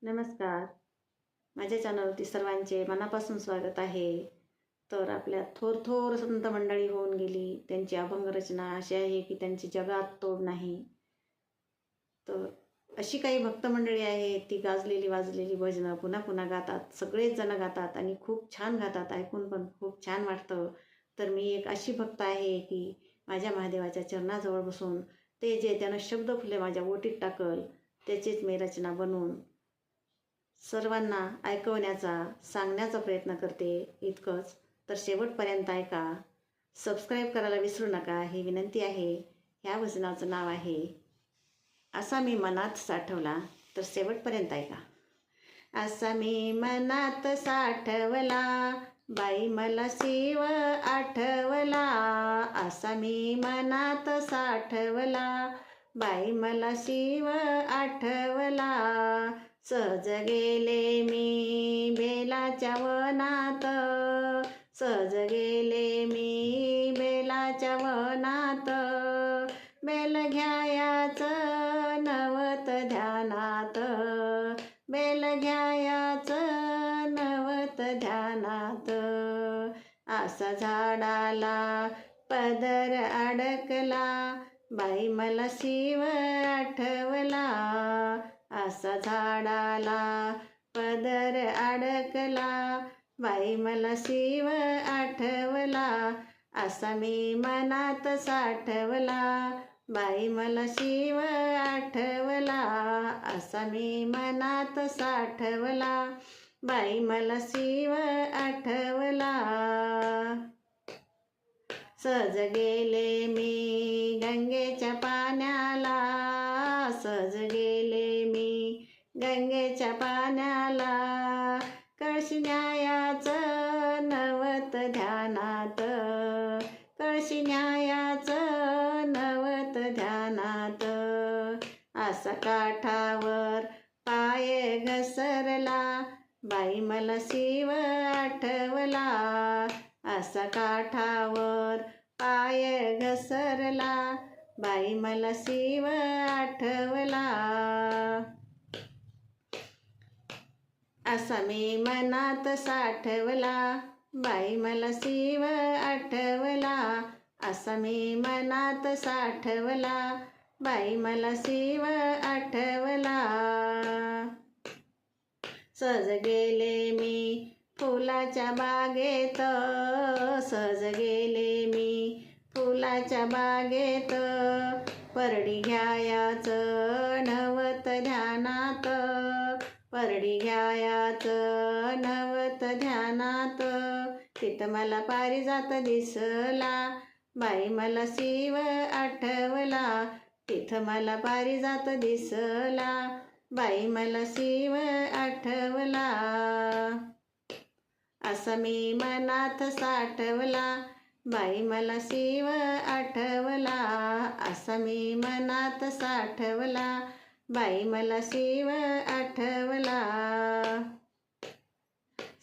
नमस्कार. माझ्या चॅनलवरती सर्वांचे मनापासून स्वागत आहे. तर आपल्या थोर संत मंडळी होऊन गेली. त्यांची अभंग रचना अशी आहे की त्यांची जगात तोड नाही. तर अशी काही भक्त मंडळी आहे, ती गाजलेली वाजलेली भजनं पुन्हा पुन्हा गातात. सगळेच जण गातात आणि खूप छान गातात. ऐकून पण खूप छान वाटतं. तर मी एक अशी भक्त आहे की माझ्या महादेवाच्या चरणाजवळ बसून ते जे त्यानं शब्द फुले माझ्या ओटीत टाकल त्याचीच मी रचना बनवून सर्वांना ऐकवण्याचा सांगण्याचा प्रयत्न करते. इतकंच. तर शेवटपर्यंत ऐका. सबस्क्राईब करायला विसरू नका ही विनंती आहे. ह्या भजनाचं नाव आहे असा मी मनात साठवला. तर शेवटपर्यंत ऐका. असा मी मनात साठवला, बाई मला शिव आठवला. असा मी मनात साठवला, बाई मला शिव आठवला. सहज गेले मी बेलाच्या वनात, सहज गेले मी बेलाच्या वनात. बेल घ्यायाचं नवत ध्यानात, बेल घ्यायाचं नवत ध्यानात. असा झाडाला पदर अडकला, बाई मला शिव आठवला. असा झाडाला पदर अडकला, बाई मला शिव आठवला. असा मी मनात साठवला, बाई मला शिव आठवला. असा मी मनात साठवला, बाई मला शिव आठवला. सहज गेले मी गंगेच्या पाण्याला, सहज गेले मी गंगेच्या पाण्याला. कळशी न्यायाचं नवत ध्यानात, कळशी न्यायाचं नवत ध्यानात. असा काठावर पाय घसरला, बाई मला शिव आठवला. असा काठावर पाय घसरला, बाई मला शिव आठवला. असा मी मनात साठवला, बाई मला शिव आठवला. असा मी मनात साठवला, बाई मला शिव आठवला. सहज गेले मी फुलाच्या बागेत, सहज गेले मी फुलाच्या बागेत. परडी घ्यायाचं नवत ध्यानात, परडी घ्यायाचं नवत ध्यानात. तिथं मला पारिजात दिसला, बाई मला शिव आठवला. तिथं मला पारिजात दिसला, बाई मला शिव आठवला. असा मी मनात साठवला, बाई मला शिव आठवला. असा मी मनात साठवला, बाई मला शिव आठवला.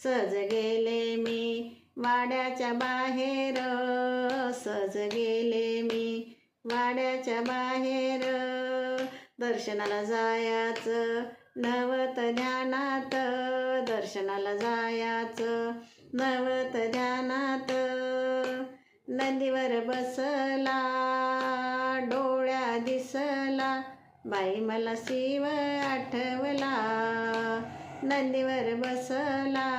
सहज गेले मी वाड्याच्या बाहेर, सहज गेले मी वाड्याच्या बाहेर. दर्शनाला जायाचं नवत ध्यानात, दर्शनाला जायाचं नवत ध्यानात. नदीवर बसला डोळ्या दिसला, बाई मला शिव आठवला. नदीवर बसला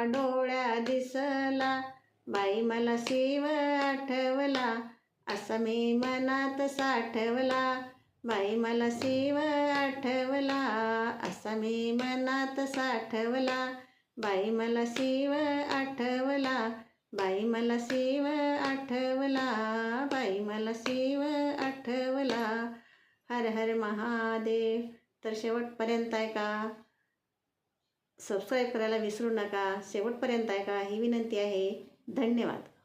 डोळ्या दिसला, बाई मला शिव आठवला. असा मी मनात साठवला, बाई मला शिव आठवला. असा मी मनात साठवला, बाई मला शिव आठवला. बाई मला शिव आठवला, बाई मला शिव आठवला. हर हर महादेव. तर शेवटपर्यंत ऐका. सबस्क्राईब करायला विसरू नका. शेवटपर्यंत ऐका ही विनंती आहे. धन्यवाद.